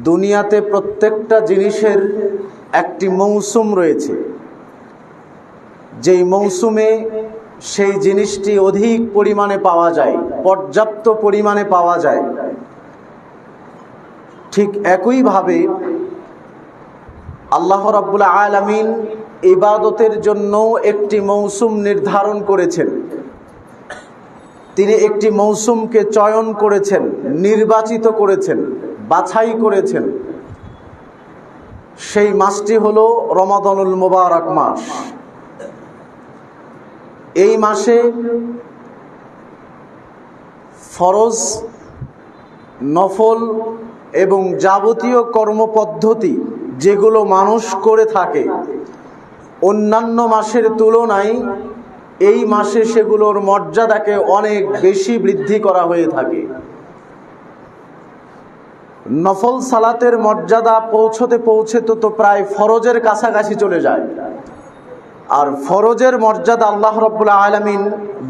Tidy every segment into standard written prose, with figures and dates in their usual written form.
দুনিয়াতে প্রত্যেকটা জিনিসের একটি মৌসুম রয়েছে, যেই মৌসুমে সেই জিনিসটি অধিক পরিমাণে পাওয়া যায়, পর্যাপ্ত পরিমাণে পাওয়া যায়। ঠিক একইভাবে আল্লাহ রাব্বুল আলামিন ইবাদতের জন্য একটি মৌসুম নির্ধারণ করেছেন। তিনি একটি মৌসুমকে চয়ন করেছেন, নির্বাচিত করেছেন, বাছাই করেছেন। সেই মাসটি হলো রমাদানুল মুবারক মাস। এই মাসে ফরজ, নফল এবং যাবতীয় কর্মপদ্ধতি যেগুলো মানুষ করে থাকে, অন্যান্য মাসের তুলনায় এই মাসে সেগুলোর মর্যাদাকে অনেক বেশি বৃদ্ধি করা হয়ে থাকে। নফল সালাতের মর্যাদা পৌঁছতে পৌঁছতে তো প্রায় ফরজের কাছাকাছি চলে যায়, আর ফরজের মর্যাদা আল্লাহ রাব্বুল আলামিন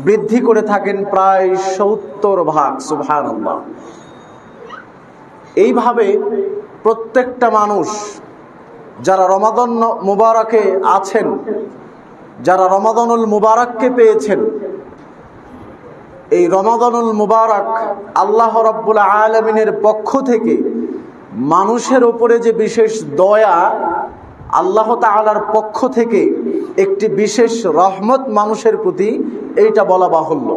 বৃদ্ধি করে থাকেন প্রায় 70 ভাগ। সুবহানাল্লাহ। এইভাবে প্রত্যেকটা মানুষ যারা রমাদান মুবারকে আছেন, যারা রমাদানুল মুবারককে পেয়েছেন, এই রমাদানুল মুবারক আল্লাহ রাব্বুল আলামিনের পক্ষ থেকে মানুষের উপরে যে বিশেষ দয়া, আল্লাহ তাআলার পক্ষ থেকে একটি বিশেষ রহমত মানুষের প্রতি, এইটা বলা বাহুল্য।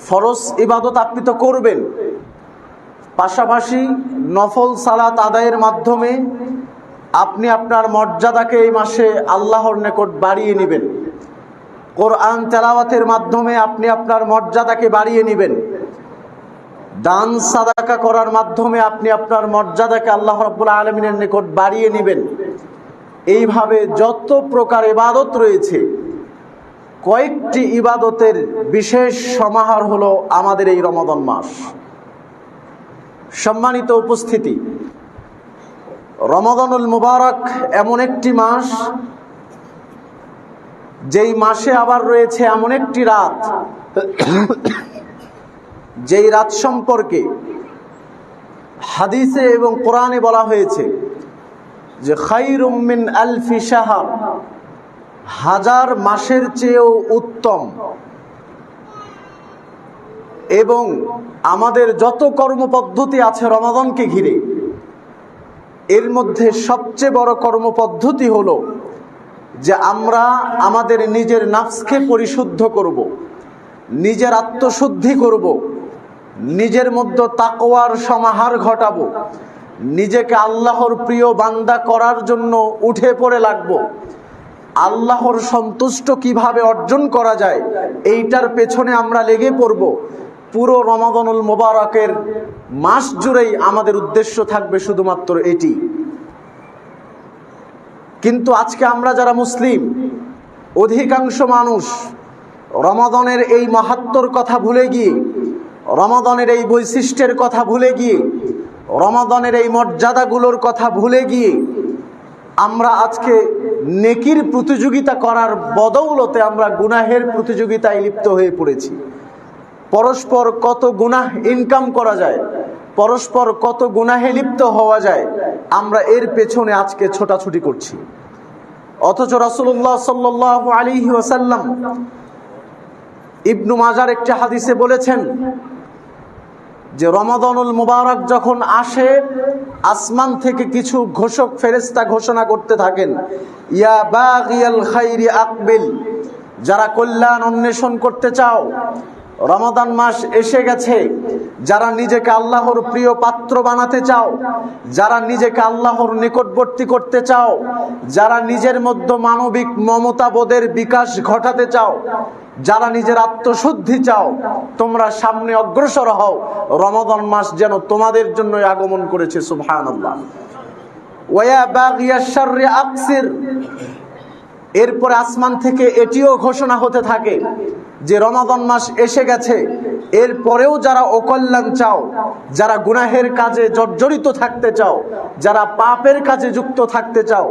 ফরজ ইবাদত আপনি তো করবেন, পাশাপাশি নফল সালাত আদায়ের মাধ্যমে আপনি আপনার মর্যাদাকে এই মাসে আল্লাহর নিকট বাড়িয়ে নেবেন। কোরআন তেলাওয়াতের মাধ্যমে আপনি আপনার মর্যাদাকে বাড়িয়ে নেবেন। দান সাদাকা করার মাধ্যমে আপনি আপনার মর্যাদাকে আল্লাহ রাব্বুল আলামিনের নিকট বাড়িয়ে নেবেন। এইভাবে যত প্রকার ইবাদত রয়েছে, কয়েকটি ইবাদতের বিশেষ সমাহার হলো আমাদের এই রমাদান মাস। সম্মানিত উপস্থিতি, রমাদানুল মুবারক এমন একটি মাস, যেই মাসে আবার রয়েছে এমন একটি রাত, যেই রাত সম্পর্কে হাদিসে এবং কোরআনে বলা হয়েছে যে খায়রুম মিন আলফি শাহর, হাজার মাসের চেয়েও উত্তম। এবং আমাদের যত কর্মপদ্ধতি আছে রমাদানকে ঘিরে, এর মধ্যে সবচেয়ে বড় কর্মপদ্ধতি হলো যে আমরা আমাদের নিজের নাফসকে পরিশুদ্ধ করব, নিজের আত্মশুদ্ধি করব, নিজের মধ্যে তাকওয়ার সমাহার ঘটাবো, নিজেকে আল্লাহর প্রিয় বান্দা করার জন্য উঠে পড়ে লাগবো। আল্লাহর সন্তুষ্ট কিভাবে অর্জন করা যায়, এইটার পেছনে আমরা লেগে পড়ব। পুরো রমাদানুল মুবারকের মাস জুড়েই আমাদের উদ্দেশ্য থাকবে শুধুমাত্র এটি। কিন্তু আজকে আমরা যারা মুসলিম, অধিকাংশ মানুষ রমাদানের এই মাহাত্ম্যর কথা ভুলে গিয়ে, রমাদানের এই বৈশিষ্ট্যের কথা ভুলে গিয়ে, রমাদানের এই মর্যাদাগুলোর কথা ভুলে গিয়ে আমরা আজকে নেকির প্রতিযোগিতা করার বদৌলতে আমরা গুনাহের প্রতিযোগিতায় লিপ্ত হয়ে পড়েছি। পরস্পর কত গুনাহ ইনকাম করা যায়, পরস্পর কত গুনাহে লিপ্ত হওয়া যায়, আমরা এর পেছনে আজকে ছোটাছুটি করছি। অথচ রাসূলুল্লাহ সাল্লাল্লাহু আলাইহি ওয়াসাল্লাম ইবনু মাজার একটি হাদিসে বলেছেন যে রমাদানুল মুবারক যখন আসে, আসমান থেকে কিছু ঘোষক ফেরেশতা ঘোষণা করতে থাকেন, ইয়া বাগিয়াল খাইরি আকবিল, যারা কল্যাণ অন্বেষণ করতে চাও, রমাদান মাস এসে গেছে, যারা নিজেকে আল্লাহর প্রিয় পাত্র বানাতে চাও, যারা নিজেকে আল্লাহর নিকটবর্তী করতে চাও, যারা নিজের মধ্যে মানবিক মমতাবোধের বিকাশ ঘটাতে চাও, যারা নিজের আত্মশুদ্ধি চাও, তোমরা সামনে অগ্রসর হও, রমাদান মাস যেন তোমাদের জন্য আগমন করেছে। সুবহানাল্লাহ। ওয়া বাগিয়াশ শাররি আকসির, এরপরে আসমান থেকে এটিও ঘোষণা হতে থাকে যে রমাদান মাস এসে গেছে, এরপরেও যারা অকল্যাণ চাও, যারা গুনাহের কাজে জর্জরিত থাকতে চাও, যারা পাপের কাজে যুক্ত থাকতে চাও,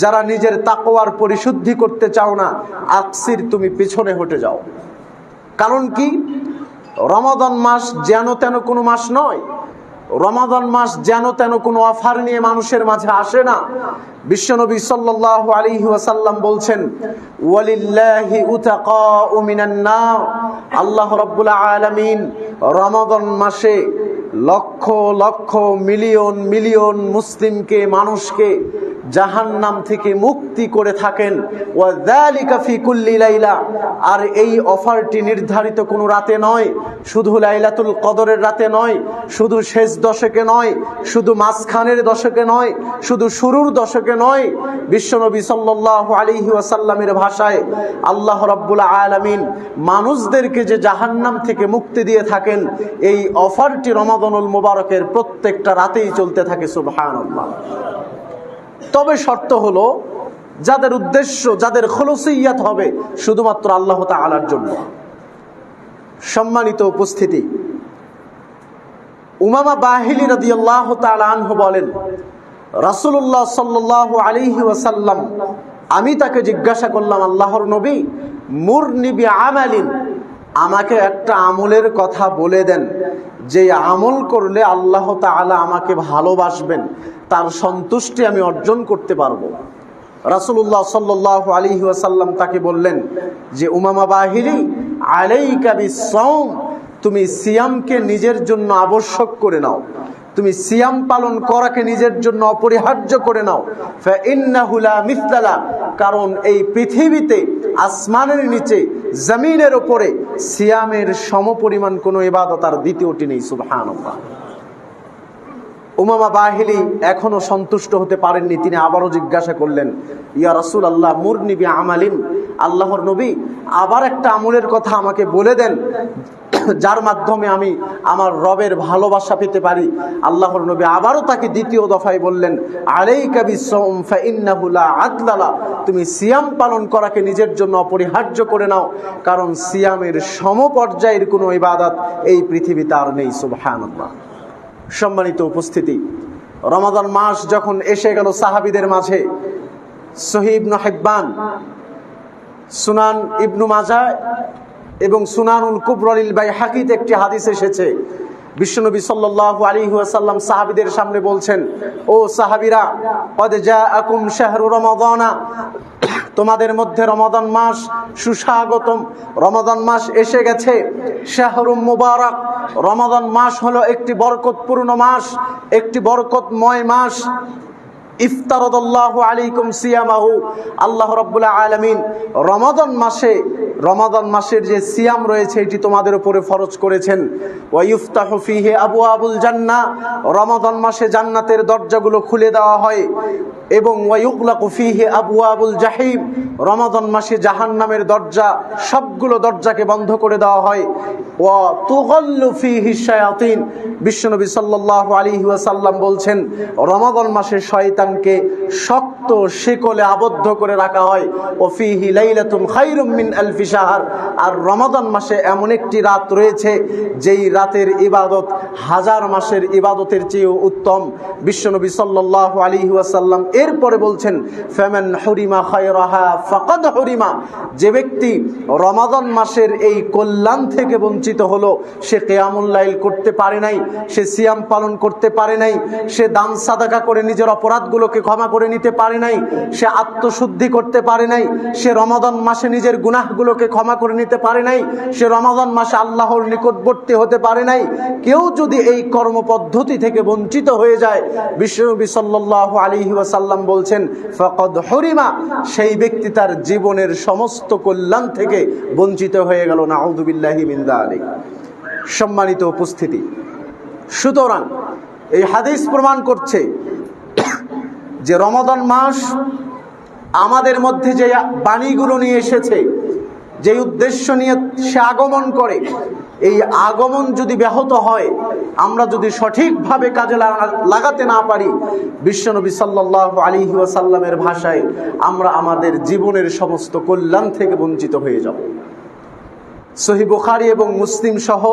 যারা নিজের তাকওয়ার পরিশুদ্ধি করতে চাও না, আকসির, তুমি পিছনে হটে যাও। কারণ কি? রমাদান মাস যেন তেন কোনো মাস নয়। রমাদান মাস যেন তেন কোনো অফার নিয়ে মানুষের মাঝে আসে না। বিশ্বনবী সাল্লাল্লাহু আলাইহি ওয়াসাল্লাম বলছেন, ওয়ালিল্লাহি উতাকাউ মিনান নার, আল্লাহ রাব্বুল আলামিন রমাদান মাসে লক্ষ লক্ষ মিলিয়ন মিলিয়ন মুসলিমকে, মানুষকে জাহান্নাম থেকে মুক্তি করে থাকেন। ওয়া যালিকা ফি কুল্লি লাইলা, আর এই অফারটি নির্ধারিত কোনো রাতে নয়, শুধু লাইলাতুল কদরের রাতে নয়, শুধু শেষ দশকে নয়, শুধু মাঝখানের দশকে নয়, শুধু শুরুর দশকে নয়। বিশ্বনবী সাল্লাল্লাহু আলাইহি ওয়াসাল্লামের ভাষায় আল্লাহ রাব্বুল আলামিন মানুষদেরকে যে জাহান্নাম থেকে মুক্তি দিয়ে থাকেন, এই অফারটি রমাদানুল মুবারকের প্রত্যেকটা রাতেই চলতে থাকে। সুবহানাল্লাহ। তবে শর্ত হলো, যাদের উদ্দেশ্য, যাদের খুলুসিয়াত হবে শুধুমাত্র আল্লাহ তাআলার জন্য। সম্মানিত উপস্থিতি, উমামা বাহিলি রাদিয়াল্লাহু তাআলা আনহু বলেন, রাসূলুল্লাহ সাল্লাল্লাহু আলাইহি ওয়াসাল্লাম, আমি তাকে জিজ্ঞাসা করলাম, আল্লাহর নবী, মুরনি বিআমালিন, আমাকে একটা আমলের কথা বলে দেন, যে আমল করলে আল্লাহ তাআলা আমাকে ভালোবাসবেন, তার সন্তুষ্টি আমি অর্জন করতে পারবো। রাসূলুল্লাহ সাল্লাল্লাহু আলাইহি ওয়াসাল্লাম তাকে বললেন যে, উমামা বাহিলি, আলাইকা বিসসাওম, তুমি সিয়ামকে নিজের জন্য আবশ্যক করে নাও, তুমি সিয়াম পালন করাকে নিজের জন্য অপরিহার্য করে নাও। ফাইন্নাহু লা মিসলা, কারণ এই পৃথিবীতে, আসমানের নিচে, জমিনের উপরে সিয়ামের সমপরিমাণ কোনো ইবাদত আর দ্বিতীয়টি নেই। সুবহানাল্লাহ। উমামা বাহিলি এখনো সন্তুষ্ট হতে পারেননি, তিনি আবারও জিজ্ঞাসা করলেন, ইয়া রাসূলুল্লাহ, মুরনি বিআমালিন, আল্লাহর নবী, আবার একটা আমলের কথা আমাকে বলে দেন, যার মাধ্যমে আমি আমার রবের ভালোবাসা পেতে পারি। আল্লাহর নবী আবারও তাকে দ্বিতীয় দফায় বললেন, আলাইকা বিসসাওম ফাইন্নাহু লা আদলা, তুমি সিয়াম পালন করাকে নিজের জন্য অপরিহার্য করে নাও, কারণ সিয়ামের সমপর্যায়ের কোনো ইবাদত এই পৃথিবীতে আর নেই। সুবহানাল্লাহ। সম্মানিত উপস্থিতি, রমাদান মাস যখন এসে গেল সাহাবীদের মাঝে, সহিহ ইবনে হিব্বান, সুনান ইবনু মাজাহ এবং সুনানুল কুবরা লিল বাইহাকিতে একটি হাদিস এসেছে। বিশ্বনবী সাল্লাল্লাহু আলাইহি ওয়াসাল্লাম সাহাবীদের সামনে বলছেন, ও সাহাবীরা, ক্বাদ জাআকুম শাহরু রমাদানা, তোমাদের মধ্যে রমাদান মাস সুস্বাগতম, রমাদান মাস এসে গেছে। শাহরুম মুবারক, রমাদান মাস হলো একটি বরকতপূর্ণ মাস, একটি বরকতময় মাস। ইফতারাদাল্লাহু আলাইকুম সিয়ামাহু, আল্লাহ রাব্বুল আলামিন রমাদান মাসের যে সিয়াম রয়েছে এটি তোমাদের উপরে ফরজ করেছেন। ওয়া ইফতাহু ফীহি আবওয়াবুল জান্নাহ, রমাদান মাসে জান্নাতের দরজাগুলো খুলে দেওয়া হয়। এবং ওয়া ইউগলাকু ফীহি আবওয়াবুল জাহিম, রমাদান মাসে জাহান্নামের দরজা, সবগুলো দরজাকে বন্ধ করে দেওয়া হয়। ওয়া তুগাল্লু ফীহি শায়াতিন, বিশ্বনবী সাল্লাল্লাহু আলাইহি ওয়াসাল্লাম বলছেন, রমাদান মাসে শয়তানকে শক্ত শিকলে আবদ্ধ করে রাখা হয়। ও ফীহি লাইলাতুন খায়রুম মিন আলফি শাহর, আর রমাদান মাসে এমন একটি রাত রয়েছে যেই রাতের ইবাদত হাজার মাসের ইবাদতের চেয়েও উত্তম। বিশ্বনবী সাল্লাল্লাহু আলাইহি ওয়াসাল্লাম এরপরে বলছেন, ফামান হুরিমা খায়রাহা ফাকাদ হুরিমা, যে ব্যক্তি রমাদান মাসের এই কল্যাণ থেকে বঞ্চিত হলো, সে কিয়ামুল লাইল করতে পারে নাই, সে সিয়াম পালন করতে পারে নাই, সে দান সাদাকা করে নিজের অপরাধগুলোকে ক্ষমা করে নিতে পারে নাই, সে আত্মশুদ্ধি করতে পারে নাই, সে রমাদান মাসে নিজের গুনাহগুলোকে ক্ষমা করে নিতে পারে নাই, সে রমাদান মাসে আল্লাহর নিকটবর্তী হতে পারে নাই। কেউ যদি এই কর্মপদ্ধতি থেকে বঞ্চিত হয়ে যায়, বিশ্বনবী সাল্লাল্লাহু আলাইহি ওয়াসাল্লাম বলছেন, ফাকাদ হুরিমা, সেই ব্যক্তি তার জীবনের সমস্ত কল্যাণ থেকে বঞ্চিত হয়ে গেল। নাউযু বিল্লাহি মিন যালিক। সম্মানিত উপস্থিতি, সুতরাং এই হাদিস প্রমাণ করছে যে রমাদান মাস আমাদের মধ্যে যে বাণীগুলো নিয়ে এসেছে, যে উদ্দেশ্য নিয়ে সে আগমন করে, এই আগমন যদি ব্যাহত হয়, আমরা যদি সঠিকভাবে কাজে লাগাতে না পারি, বিশ্বনবী সাল্লাল্লাহু আলাইহি ওয়াসাল্লামের ভাষায় আমরা আমাদের জীবনের সমস্ত কল্যাণ থেকে বঞ্চিত হয়ে যাব। সহিহ বুখারী এবং মুসলিম সহ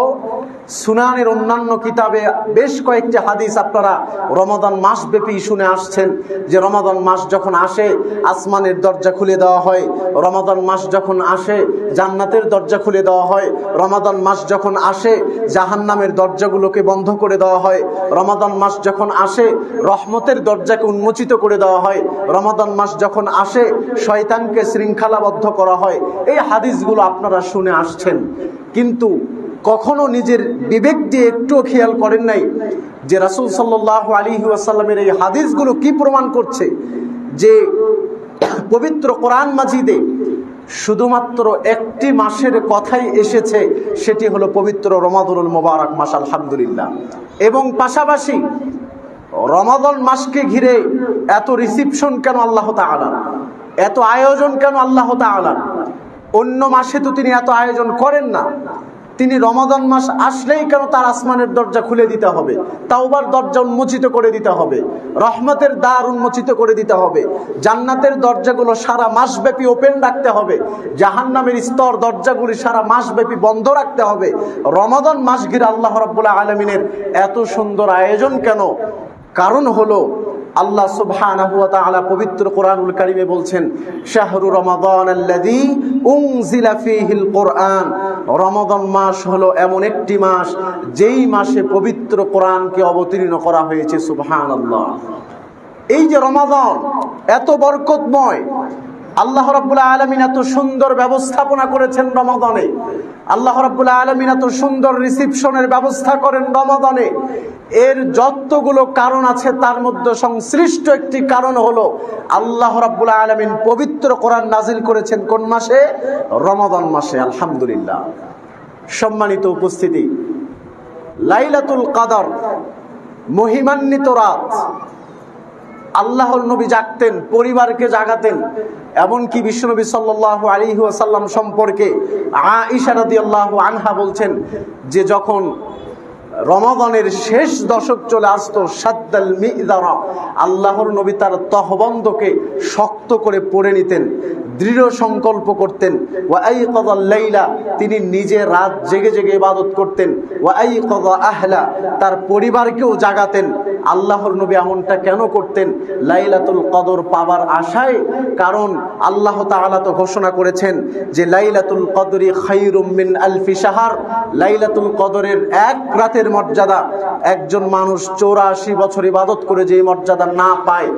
সুনানের অন্যান্য কিতাবে বেশ কয়েকটি হাদিস আপনারা রমাদান মাস ব্যাপী শুনে আসছেন যে রমাদান মাস যখন আসে আসমানের দরজা খুলে দেওয়া হয়, রমাদান মাস যখন আসে জান্নাতের দরজা খুলে দেওয়া হয়, রমাদান মাস যখন আসে জাহান্নামের দরজাগুলোকে বন্ধ করে দেওয়া হয়, রমাদান মাস যখন আসে রহমতের দরজাকে উন্মোচিত করে দেওয়া হয়, রমাদান মাস যখন আসে শয়তানকে শৃঙ্খলাবদ্ধ করা হয়। এই হাদিসগুলো আপনারা শুনে আসছেন, কিন্তু কখনো নিজের বিবেক দিয়ে একটুও খেয়াল করেন নাই যে রাসূল সাল্লাল্লাহু আলাইহি ওয়াসাল্লামের এই হাদিসগুলো কি প্রমাণ করছে যে পবিত্র কোরআন মাজিদে শুধুমাত্র একটি মাসের কথাই এসেছে, সেটি হলো পবিত্র রমাদানুল মুবারক মাস, আলহামদুলিল্লাহ। এবং পাশাপাশি রমাদান মাসকে ঘিরে এত রিসিপশন কেন আল্লাহ তাআলা, এত আয়োজন কেন আল্লাহ তাআলা? অন্য মাসে তো তিনি এত আয়োজন করেন না, তিনি রমাদান মাস আসলেই কেন তার আসমানের দরজা খুলে দিতে হবে, তাওবার দরজা উন্মোচিত করে দিতে হবে, রহমতের দ্বার উন্মোচিত করে দিতে হবে, জান্নাতের দরজাগুলো সারা মাসব্যাপী ওপেন রাখতে হবে, জাহান্নামের স্তর দরজাগুলি সারা মাসব্যাপী বন্ধ রাখতে হবে? রমাদান মাস ঘিরে আল্লাহ রাব্বুল আলামিনের এত সুন্দর আয়োজন কেন? কারণ হলো আল্লাহ সুবহানাহু ওয়া তাআলা পবিত্র কোরআনুল কারীমে বলছেন, শাহরু রমাদানাল্লাযী উনজিলা ফীহিল কোরআন। রমাদান মাস হলো এমন একটি মাস যেই মাসে পবিত্র কোরআনকে অবতীর্ণ করা হয়েছে। সুবহানাল্লাহ। এই যে রমাদান এত বরকতময়, আল্লাহ রাব্বুল আলামিন এত সুন্দর ব্যবস্থাপনা করেছেন রমাদানে, আল্লাহ রাব্বুল আলামিন এত সুন্দর রিসিপশনের ব্যবস্থা করেন রমাদানে। এর যতগুলো কারণ আছে তার মধ্যে সংশ্লিষ্ট একটি কারণ হলো আল্লাহ রাব্বুল আলামিন পবিত্র কোরআন নাজিল করেছেন কোন মাসে? রমাদান মাসে, আলহামদুলিল্লাহ। সম্মানিত উপস্থিতি, লাইলাতুল কদর মহিমান্বিত রাত। আল্লাহর নবী জাগতেন, পরিবারকে জাগাতেন। এমনকি বিশ্বনবী সাল্লাল্লাহু আলাইহি ওয়াসাল্লাম সম্পর্কে আয়েশা রাদিয়াল্লাহু আনহা বলছেন যে যখন রমাদানের শেষ দশক চলে আসতো, সাদ্দাল মি'যারা, আল্লাহর নবী তার তহবন্দকে শক্ত করে পড়ে নিতেন, দৃঢ় সংকল্প করতেন। ওয়া আইকাযাল লাইলা, তিনি নিজে রাত জেগে জেগে ইবাদত করতেন। ওয়া আইকাযা আহলা, তার পরিবারকেও জাগাতেন। আল্লাহর নবী এমনটা কেন করতেন? লাইলাতুল কদর পাবার আশায়। কারণ আল্লাহ তাআলা তো ঘোষণা করেছেন যে লাইলাতুল কদরি খায়রুম মিন আলফি শাহর। লাইলাতুল কদরের এক রাতের মর্যাদা একজন মানুষ 84 বছর ইবাদত করে যেই মর্যাদা না পায়,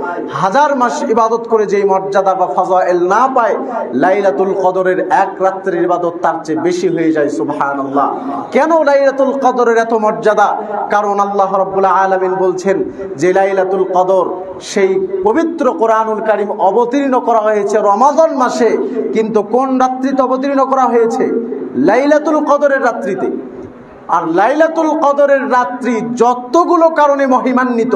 1000 মাস ইবাদত করে যেই মর্যাদা বা ফাজাইল না পায়, লাইলাতুল কদরের এক রাত্রের ইবাদত তার চেয়ে বেশি হয়ে যায়। সুবহানাল্লাহ। কেন লাইলাতুল কদরের এত মর্যাদা? কারণ আল্লাহ রাব্বুল আলামিন বলছেন যে লাইলাতুল কদর সেই পবিত্র কোরআনুল কারীম অবতীর্ণ করা হয়েছে রমাদান মাসে, কিন্তু কোন রাত্রিতে অবতীর্ণ করা হয়েছে? লাইলাতুল কদরের রাত্রিতে। আর লাইলাতুল কদরের রাত্রি যতগুলো কারণে মহিমান্বিত,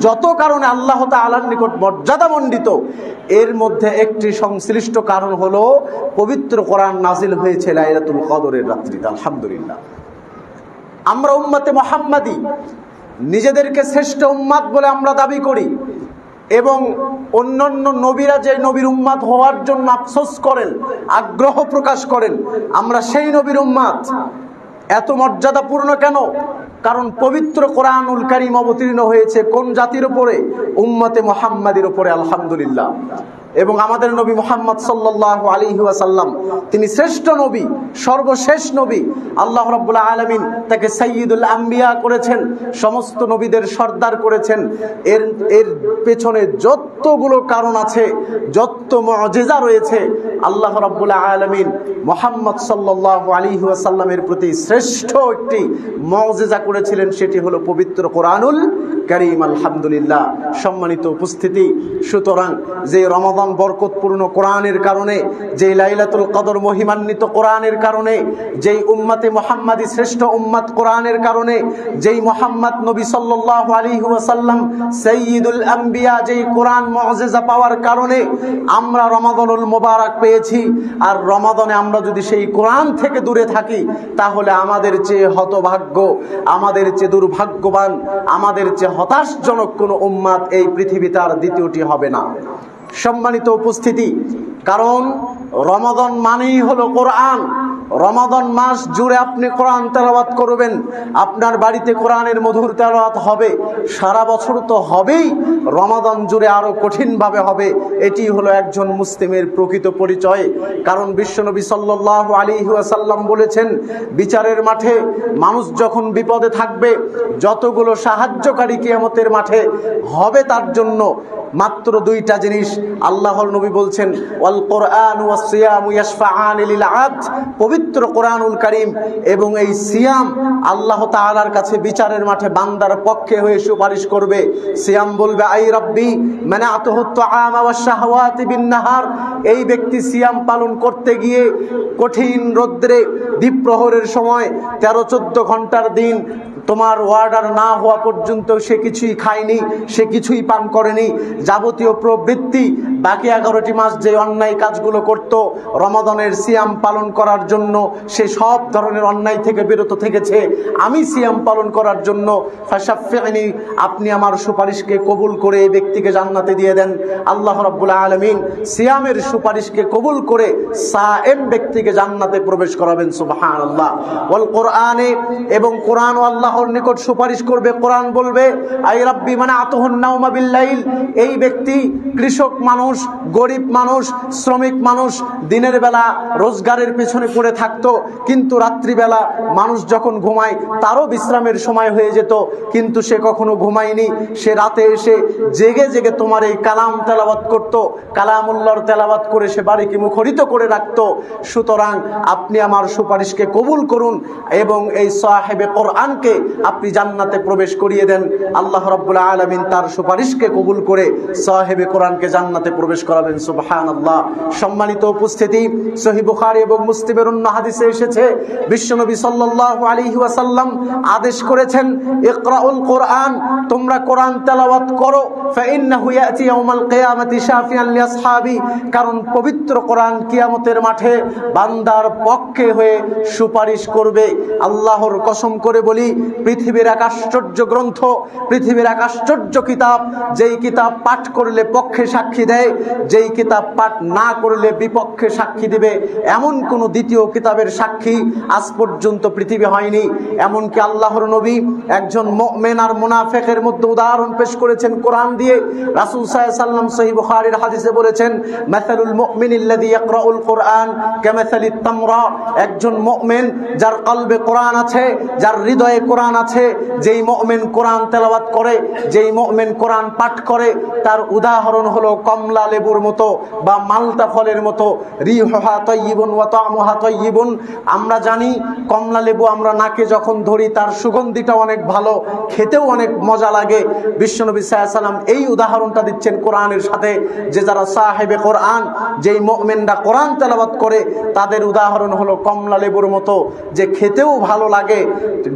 যত কারণে আল্লাহ তাআলার নিকট মর্যাদামণ্ডিত, এর মধ্যে একটি সংশ্লিষ্ট কারণ হলো পবিত্র কোরআন নাজিল হয়েছে লাইলাতুল কদরের রাত্রিতে, আলহামদুলিল্লাহ। আমরা উম্মতে মুহাম্মাদি নিজেদেরকে শ্রেষ্ঠ উম্মাত বলে আমরা দাবি করি, এবং অন্যান্য নবীরা যে নবীর উম্মাত হওয়ার জন্য আফসোস করেন, আগ্রহ প্রকাশ করেন, আমরা সেই নবীর উম্মাত। এত মর্যাদাপূর্ণ কেন? কারণ পবিত্র কোরআনুল কারীম অবতীর্ণ হয়েছে কোন জাতির উপরে? উম্মতে মুহাম্মাদির উপরে, আলহামদুলিল্লাহ। এবং আমাদের নবী মুহাম্মদ সাল্লাল্লাহু আলাইহি ওয়াসাল্লাম তিনি শ্রেষ্ঠ নবী, সর্বশেষ নবী। আল্লাহ রাব্বুল আলামিন তাকে সাইয়্যিদুল আম্বিয়া করেছেন, সমস্ত নবীদের সর্দার করেছেন। এর পেছনে যতগুলো কারণ আছে, যত মুআজিজা রয়েছে, আল্লাহ রাব্বুল আলামিন মুহাম্মদ সাল্লাল্লাহু আলাইহি ওয়াসাল্লামের প্রতি শ্রেষ্ঠ একটি মুআজিজা করেছিলেন, সেটি হলো পবিত্র কোরআনুল কারীম, আলহামদুলিল্লাহ। সম্মানিত উপস্থিতি, সুতরাং যে রমাদান বরকতপূর্ণ কোরআনের কারণে, যে লাইলাতুল কদর মহিমান্বিত কোরআনের কারণে, যেই উম্মতে মুহাম্মাদি শ্রেষ্ঠ উম্মত কোরআনের কারণে, যেই মুহাম্মদ নবী সাল্লাল্লাহু আলাইহি ওয়াসাল্লাম সাইয়্যিদুল আম্বিয়া, যেই কোরআন মুআজিজা পাওয়ার কারণে আমরা রমাদানুল মুবারক পেয়েছি। আর রমাদানে আমরা যদি সেই কোরআন থেকে দূরে থাকি, তাহলে আমাদের চেয়ে হতভাগ্য, আমাদের চেয়ে দুর্ভাগ্যবান, আমাদের চেয়ে হতাশজনক কোনো উম্মত এই পৃথিবীতে আর দ্বিতীয়টি হবে না। সম্মানিত উপস্থিতি, কারণ রমাদান মানেই হলো কোরআন, রমাদান মাস জুড়ে আপনি কোরআন তেলাওয়াত করবেন, আপনার বাড়িতে কোরআনের মধুর তেলাওয়াত হবে, সারা বছর তো হবেই, রমাদান জুড়ে আরো কঠিনভাবে হবে। এটি হলো একজন মুসলিমের প্রকৃত পরিচয়। কারণ বিশ্বনবী সাল্লাল্লাহু আলাইহি ওয়াসাল্লাম বলেছেন, বিচারের মাঠে মানুষ যখন বিপদে থাকবে, যতগুলো সাহায্যকারী কিয়ামতের মাঠে হবে তার জন্য মাত্র দুইটা জিনিস। আল্লাহর নবী বলছেন, ওয়াল কোরআন ওয়াস সিয়াম ইয়াশফাআন লিল আবদ, পবিত্র কোরআনুল কারীম এবং এই সিয়াম আল্লাহ তাআলার কাছে বিচারের মাঠে বান্দার পক্ষে হয়ে সুপারিশ করবে। সিয়াম বলবে, আই রাব্বি মানাতুহু তুআমা ওয়াশ শাহওয়াতি বিন নাহার, এই ব্যক্তি সিয়াম পালন করতে গিয়ে কঠিন রৌদ্রে দ্বীপ্রহরের সময় 13-14 ঘন্টার দিন তোমার অর্ডার না হওয়া পর্যন্ত সে কিছুই খায়নি, সে কিছুই পান করেনি, যাবতীয় প্রবৃত্তি বাকি 11টি মাস যে অন্যায় কাজগুলো করত রমাদানের সিয়াম পালন করার জন্য, সে সব ধরনের অন্যায় থেকে বিরত থেকেছে। আমি সিয়াম পালন করার জন্য ফাশাফিনি, আপনি আমার সুপারিশকে কবুল করে এই ব্যক্তিকে জান্নাতে দিয়ে দেন। আল্লাহ রাব্বুল আলামিন সিয়ামের সুপারিশকে কবুল করে সায়েম ব্যক্তিকে জান্নাতে প্রবেশ করাবেন। সুবহানাল্লাহ। ওয়াল কোরআনে, এবং কোরআন ও আল্লাহর নিকট সুপারিশ করবে। কোরআন বলবে, আই রাব্বি মানাতুহুন নাওমা বিল্লাইল, এই ব্যক্তি কৃষক মানুষ, গরিব মানুষ, শ্রমিক মানুষ, দিনের বেলা রোজগারের পেছনে পড়ে থাকতো, কিন্তু রাত্রিবেলা মানুষ যখন ঘুমায় তারও বিশ্রামের সময় হয়ে যেত, কিন্তু সে কখনো ঘুমায়নি, সে রাতে এসে জেগে জেগে তোমার এই কালাম তেলাওয়াত করত, কালামুল্লাহর তেলাওয়াত করে সে বাড়িকে মুখরিত করে রাখত। সুতরাং আপনি আমার সুপারিশকে কবুল করুন এবং এই সাহেবে কোরআনকে আপনি জান্নাতে প্রবেশ করিয়ে দেন। আল্লাহ রাব্বুল আলামিন তার সুপারিশকে কবুল করে সাহেবে কোরআনকে জান্নাতে প্রবেশ করাবেন। সুবহানাল্লাহ। সম্মানিত উপস্থিতি, সহিহ বুখারী এবং মুসলিমের অন্য হাদিসে এসেছে, বিশ্বনবী সাল্লাল্লাহু আলাইহি ওয়াসাল্লাম আদেশ করেছেন, ইকরাউল কোরআন, তোমরা কোরআন তেলাওয়াত করো, ফাইন্নাহু ইয়াতি ইয়াউমাল কিয়ামাতি শাফিআন লিআসহাবি, কারণ পবিত্র কোরআন কিয়ামতের মাঠে বান্দার পক্ষে হয়ে সুপারিশ করবে। আল্লাহর কসম করে বলি, পৃথিবীর এক আশ্চর্য গ্রন্থ, পৃথিবীর এক আশ্চর্য কিতাব, যেই কিতাব পাঠ করলে পক্ষে সাক্ষী দেয়, যেই কিতাব পাঠ না করলে বিপক্ষে সাক্ষী দিবে, এমন কোন দ্বিতীয় কিতাবের সাক্ষী আজ পর্যন্ত পৃথিবী হয়নি। এমনকি আল্লাহর নবী একজন মুমিন আর মুনাফিকের মধ্যে উদাহরণ পেশ করেছেন কোরআন দিয়ে। রাসূল সাল্লাল্লাহু আলাইহি ওয়াসাল্লাম সহিহ বুখারীর হাদিসে বলেছেন, মাসালুল মুমিনিল্লাযী ইয়াকরাউল কোরআন কামাসালিত তামরা, একজন মুমিন যার কলবে কোরআন আছে, যার হৃদয়ে কোরআন আছে, যেই মুমিন কোরআন তেলাওয়াত করে, যেই মুমিন কোরআন পাঠ করে, তার উদাহরণ হলো কমলা লেবুর মতো বা মালটা ফলের মতো। রিহুহা তাইয়িবুন ওয়া তা'মুহা তাইয়িবুন, আমরা জানি কমলা লেবু আমরা নাকে যখন ধরি তার সুগন্ধিটা অনেক ভালো, খেতেও অনেক মজা লাগে। বিশ্বনবী সাল্লাল্লাহু আলাইহি ওয়াসাল্লাম এই উদাহরণটা দিচ্ছেন কোরআনের সাথে, যে যারা সাহেবে কোরআন, যেই মুমিনরা কোরআন তেলাওয়াত করে, তাদের উদাহরণ হলো কমলা লেবুর মতো, যে খেতেও ভালো লাগে,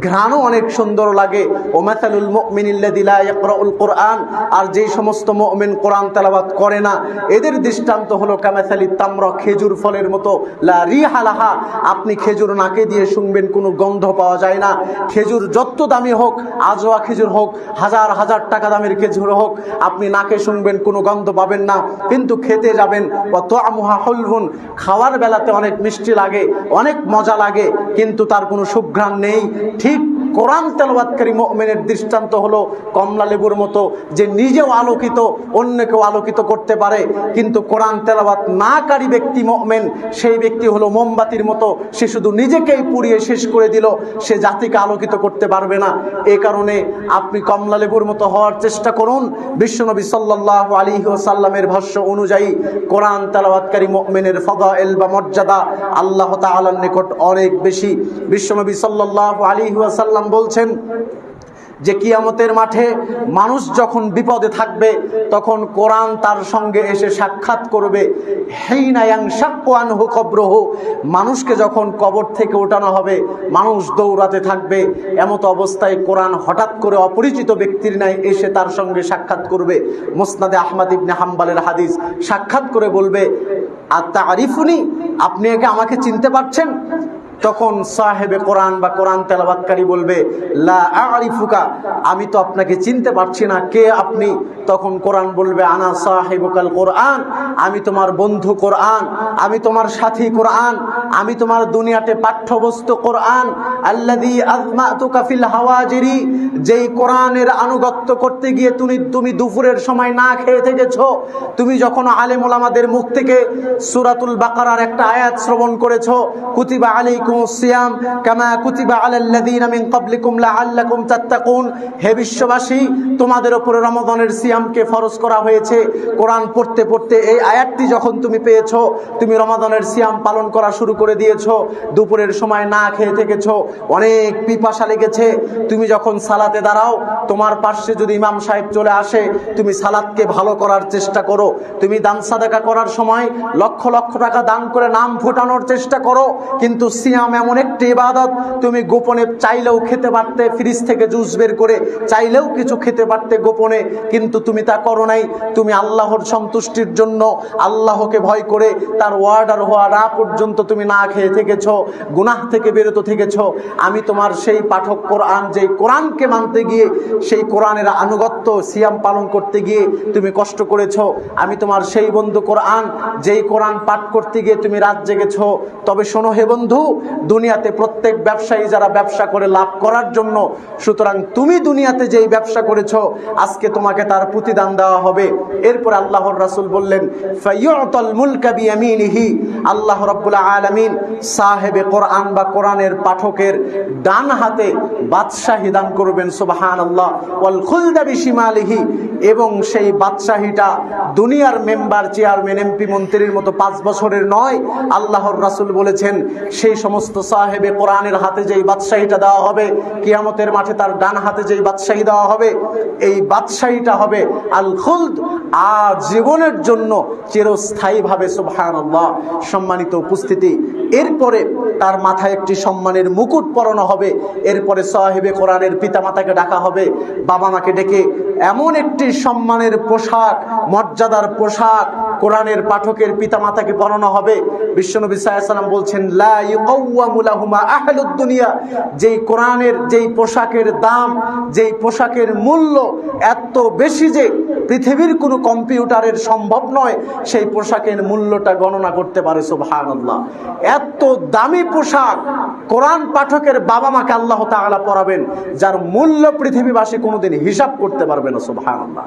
ঘ্রাণও অনেক সুন্দর লাগে। ও মাসালুল মুমিনিল্লাযী লা ইয়াকরাউল কোরআন, আর যেই সমস্ত মুমিন কোরআন তেলাওয়াত করে না, এদের দৃষ্টান্ত হলো কামাসালিত তামরা, খেজুর ফলের মতো, লা রিহা লাহা, আপনি খেজুর নাকে দিয়ে শুনবেন কোনো গন্ধ পাওয়া যায় না। খেজুর যত দামি হোক, আজওয়া খেজুর হোক, হাজার হাজার টাকা দামের খেজুর হোক, আপনি নাকে শুনবেন কোনো গন্ধ পাবেন না, কিন্তু খেতে যাবেন ওয়া তা'মুহা হুলহুন, খাওয়ার বেলাতে অনেক মিষ্টি লাগে, অনেক মজা লাগে, কিন্তু তার কোনো সুঘ্রাণ নেই। ঠিক কোরআন তেলাওয়াতকারী মুমিনের দৃষ্টান্ত হলো কমলা লেবুর মতো, যে নিজেও আলোকিত, অন্যকেও আলোকিত করতে পারে, কিন্তু কোরআন তেলাওয়াত নাকারী ব্যক্তি মুমিন, সেই ব্যক্তি হলো মোমবাতির মতো, সে শুধু নিজেকেই পুড়িয়ে শেষ করে দিল, সে জাতিকে আলোকিত করতে পারবে না। এই কারণে আপনি কমলা লেবুর মতো হওয়ার চেষ্টা করুন। বিশ্বনবী সাল্লাল্লাহু আলাইহি ওয়াসাল্লামের ভাষ্য অনুযায়ী কোরআন তেলাওয়াতকারী মুমিনের ফাদাইল বা মর্যাদা আল্লাহ তাআলার নিকট অনেক বেশি। বিশ্বনবী সাল্লাল্লাহু আলাইহি ওয়াসাল্লাম বলছেন যে কিয়ামতের মাঠে মানুষ যখন বিপদে থাকবে, তখন কোরআন তার সঙ্গে এসে সাক্ষাৎ করবে। হিনা ইয়ানশাক্কু আনহু কবরহু, মানুষকে যখন কবর থেকে ওঠানো হবে, মানুষ দৌড়াতে থাকবে, এমত অবস্থায় কোরআন হঠাৎ করে অপরিচিত ব্যক্তির ন্যায় এসে তার সঙ্গে সাক্ষাৎ করবে। মুসনাদে আহমদ ইবনে হাম্বলের হাদিস, সাক্ষাৎ করে বলবে, আতারিফুনি, আপনি একে আমাকে চিনতে পারছেন? তখন সাহেবে কোরআন বা কোরআন তেলাওয়াতকারী বলবে, লা আরিফুকা, আমি তো আপনাকে চিনতে পারছি না, কে আপনি? তখন কোরআন বলবে, আনা সাহিবুকাল কোরআন, আমি তোমার বন্ধু কোরআন, আমি তোমার সাথী কোরআন, আমি তোমার দুনিয়াতে পাঠ্যবস্তু কোরআন। আল্লাযী আযমাতুকা ফিল হাওয়াজিরি, যেই কোরআনের আনুগত্য করতে গিয়ে তুমি দুপুরের সময় না খেয়ে থেকেছো। তুমি যখন আলেম ওলামাদের মুখ থেকে সূরাতুল বাকারার একটা আয়াত শ্রবণ করেছো, কুতিবা আলাইকুমুস সিয়াম কামা কুতিবা আলাল্লাযীনা মিন ক্বাবলিকুম লাআল্লাকুম তাত্তাকুন, হে বিশ্ববাসী, তোমাদের উপরে রমাদানের সিয়ামকে ফরজ করা হয়েছে। কোরআন পড়তে পড়তে এই আয়াতটি যখন তুমি পেয়েছো, তুমি রমাদানের সিয়াম পালন করা শুরু করে দিয়েছো। দুপুরের সময় না খেয়ে থেকেছো, অনেক পিপাসা লেগেছে। তুমি যখন সালাতে দাঁড়াও, তোমার পাশে যদি ইমাম সাহেব চলে আসে, তুমি সালাতকে ভালো করার চেষ্টা করো। তুমি দান সাদাকা করার সময় লক্ষ লক্ষ টাকা দান করে নাম ফোটানোর চেষ্টা করো। কিন্তু সিয়াম এমন একটি ইবাদত, তুমি গোপনে চাইলেও খেতে পারতে, ফ্রিজ থেকে জুস বের করে চাইলেও কিছু খেতে পারতে গোপনে, কিন্তু তুমি তা করো নাই। তুমি আল্লাহর সন্তুষ্টির জন্য, আল্লাহকে ভয় করে, তার ওয়ার্ডার হওয়া না পর্যন্ত তুমি না খেয়ে থেকেছো, গুনাহ থেকে বিরত থেকেছো। আমি তোমার সেই পাঠক কোরআন, যেই কোরআনকে মানতে গিয়ে, সেই কোরআনের আনুগত্য সিয়াম পালন করতে গিয়ে তুমি কষ্ট করেছো। আমি তোমার সেই বন্ধু কোরআন, যেই কোরআন পাঠ করতে গিয়ে তুমি রাত জেগেছো। তবে শোনো হে বন্ধু, দুনিয়াতে প্রত্যেক ব্যবসায়ী যারা ব্যবসা করে লাভ করার জন্য, সুতরাং তুমি দুনিয়াতে যেই ব্যবসা করেছো, আজকে তোমাকে তার প্রতিদান দেওয়া হবে। এরপর আল্লাহর রাসূল বললেন, ফায়ুতাল মুলকা বিয়ামিনিহি, আল্লাহ রাব্বুল আলামিন সাহেবে কোরআন বা কোরআনের পাঠকের ডান হাতে বাদশাহী দান করবেন, সুবহানাল্লাহ, ওয়াল খুলদা বিশিমালিহি, এবং সেই বাদশাহীটা দুনিয়ার মেম্বার, চেয়ারম্যান, এমপি, মন্ত্রীর মতো 5 বছরের নয়। আল্লাহর রাসূল বলেছেন, সেই সমস্ত সাহেবে কোরআনের হাতে যেই বাদশাহীটা দেওয়া হবে, কিয়ামতের মাঠে তার ডান হাতে যেই বাদশাহী দেওয়া হবে, এই বাদশাহীটা হবে আল খুলদ, আজীবনের জন্য, চিরস্থায়ীভাবে। সুবহানাল্লাহ। সম্মানিত উপস্থিতি, এরপরে তার মাথায় একটি সম্মানের মুকুট পরানো হবে। এরপরে সাহেবে কোরআনের পিতামাতাকে ডাকা হবে, বাবা মাকে ডেকে এমন একটি সম্মানের পোশাক, মর্যাদার পোশাক কোরআনের পাঠকের পিতামাতাকে পরানো হবে। বিশ্বনবী সাল্লাল্লাহু আলাইহি ওয়াসাল্লাম বলছেন, লা ইউকাওয়ামু লাহুমা আহলুদ দুনিয়া, যেই কোরআনের, যেই পোশাকের দাম, যেই পোশাকের মূল্য এত বেশি যে পৃথিবীর কোনো কম্পিউটারের সম্ভব নয় সেই পোশাকের মূল্যটা গণনা করতে পারে। সুবহানাল্লাহ। এত দামি পোশাক কোরআন পাঠকের বাবা মাকে আল্লাহ তাআলা পরাবেন, যার মূল্য পৃথিবীবাসী কোনোদিন হিসাব করতে পারবে না। সুবহানাল্লাহ।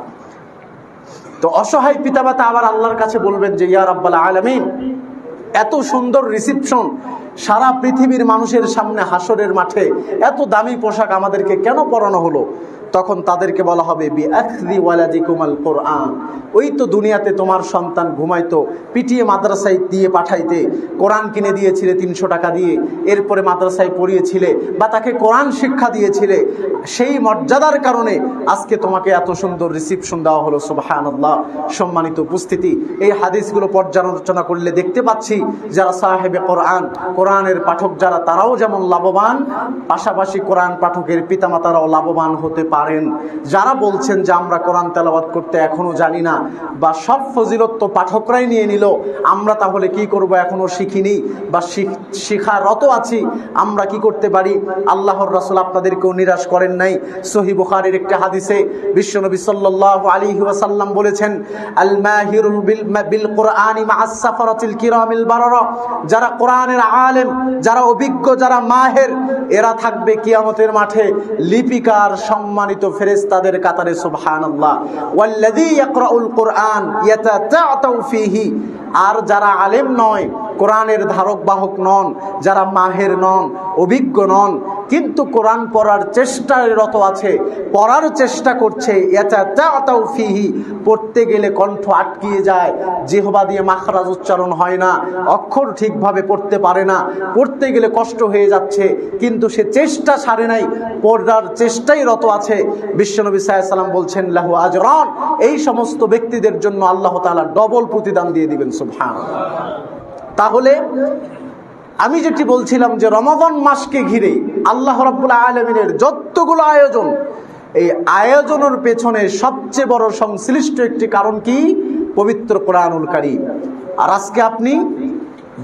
তো অসহায় পিতামাতা আবার আল্লাহর কাছে বলবেন যে, ইয়া রাব্বাল আলামিন, এত সুন্দর রিসিপশন সারা পৃথিবীর মানুষের সামনে হাসরের মাঠে, এত দামি পোশাক আমাদেরকে কেন পরানো হলো? তখন তাদেরকে বলা হবে, বিআখযি ওয়ালাদিকুমাল কোরআন, ওই তো দুনিয়াতে তোমার সন্তান ঘুমাইতো, পিটিয়ে মাদ্রাসায় দিয়ে পাঠাইতে, কোরআন কিনে দিয়েছিলে 300 টাকা দিয়ে, এরপরে মাদ্রাসায় পড়িয়েছিলে বা তাকে কোরআন শিক্ষা দিয়েছিলে, সেই মর্যাদার কারণে আজকে তোমাকে এত সুন্দর রিসিপশন দেওয়া হলো। সুবহানাল্লাহ। সম্মানিত উপস্থিতি, এই হাদিসগুলো পর্যালোচনা করলে দেখতে পাচ্ছি, যারা সাহেবে কোরআন, কোরআনের পাঠক যারা, তারাও যেমন লাভবান, পাশাপাশি কোরআন পাঠকের পিতামাতারাও লাভবান হতে পারেন। যারা বলছেন যে আমরা কোরআন তেলাওয়াত করতে এখনো জানি না, বা সব ফজিলত তো পাঠকরাই নিয়ে নিল, আমরা তাহলে কি করব, এখনো শিখিনি বা শিখারত আছি, আমরা কি করতে পারি? আল্লাহর রাসূল আপনাদেরকেও নিরাশ করেন নাই। সহিহ বুখারীর একটি হাদিসে বিশ্বনবী সাল্লাল্লাহু আলাইহি ওয়াসাল্লাম বলেছেন, আল মাহিরুল বিল কুরআনি মা'আস সাফারাতিল কিরামিল বারারা, যারা কোরআনের আলেম, যারা অভিজ্ঞ, যারা মাহের, এরা থাকবে কিয়ামতের মাঠে লিপিকার সম্মানিত ফেরেশতাদের কাতারে। সুবহানাল্লাহ। ওয়াল্লাযী ইয়াকরাউল কুরআন ইয়াতাতাউ ফীহি, আর যারা আলেম নয়, কোরআনের ধারক বাহক নন, যারা মাহের নন, অভিজ্ঞ নন, কিন্তু কোরআন পড়ার চেষ্টায় রত আছে, পড়ার চেষ্টা করছে, ইয়াতাতাউ ফীহি, পড়তে গেলে কণ্ঠ আটকিয়ে যায়, জিহবা দিয়ে মাখরাজ উচ্চারণ হয় না, অক্ষর ঠিকভাবে পড়তে পারে না, পড়তে গেলে কষ্ট হয়ে যাচ্ছে, কিন্তু সে চেষ্টা ছাড়ে নাই, পড়ার চেষ্টাই রত আছে। বিশ্বনবী সাল্লাল্লাহু আলাইহি ওয়াসাল্লাম বলছেন, লাহু আজরান, এই সমস্ত ব্যক্তিদের জন্য আল্লাহ তাআলা ডবল প্রতিদান দিয়ে দিবেন। সুবহানাল্লাহ। তাহলে আমি যেটি বলছিলাম যে রমাদান মাসকে ঘিরে আল্লাহ রাব্বুল আলামিনের যতগুলো আয়োজন, এই আয়োজনের পেছনে সবচেয়ে বড় সংশ্লিষ্ট একটি কারণ কি? পবিত্র কোরআনুল কারীম। আর আজকে আপনি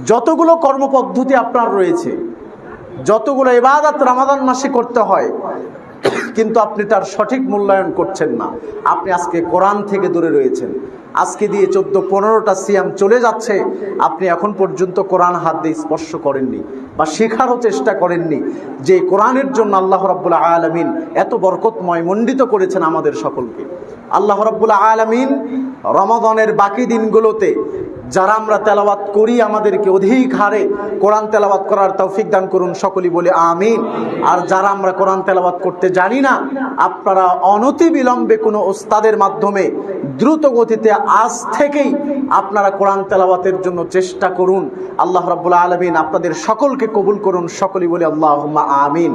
যতগুলো কর্মপদ্ধতি আপনার রয়েছে, যতগুলো ইবাদত রমাদান মাসে করতে হয়, কিন্তু আপনি তার সঠিক মূল্যায়ন করছেন না। আপনি আজকে কোরআন থেকে দূরে রয়েছেন। আজকে দিয়ে 14-15টা সিয়াম চলে যাচ্ছে, আপনি এখন পর্যন্ত কোরআন হাত দিয়ে স্পর্শ করেননি বা শেখারও চেষ্টা করেননি, যে কোরআনের জন্য আল্লাহ রাব্বুল আলামিন এত বরকতময় মণ্ডিত করেছেন আমাদের সকলকে। আল্লাহ রাব্বুল আলামিন রমাদানের বাকি দিনগুলোতে যারা আমরা তেলাওয়াত করি, আমাদেরকে অধিক হারে কোরআন তেলাওয়াত করার তৌফিক দান করুন, সকলেই বলে আমিন। আর যারা আমরা কোরআন তেলাওয়াত করতে জানি না, আপনারা অনতি বিলম্বে কোনো ওস্তাদের মাধ্যমে দ্রুত গতিতে আজ থেকেই আপনারা কোরআন তেলাওয়াতের জন্য চেষ্টা করুন। আল্লাহ রাব্বুল আলামিন আপনাদের সকলকে কবুল করুন, সকলেই বলে আল্লাহুম্মা আমিন।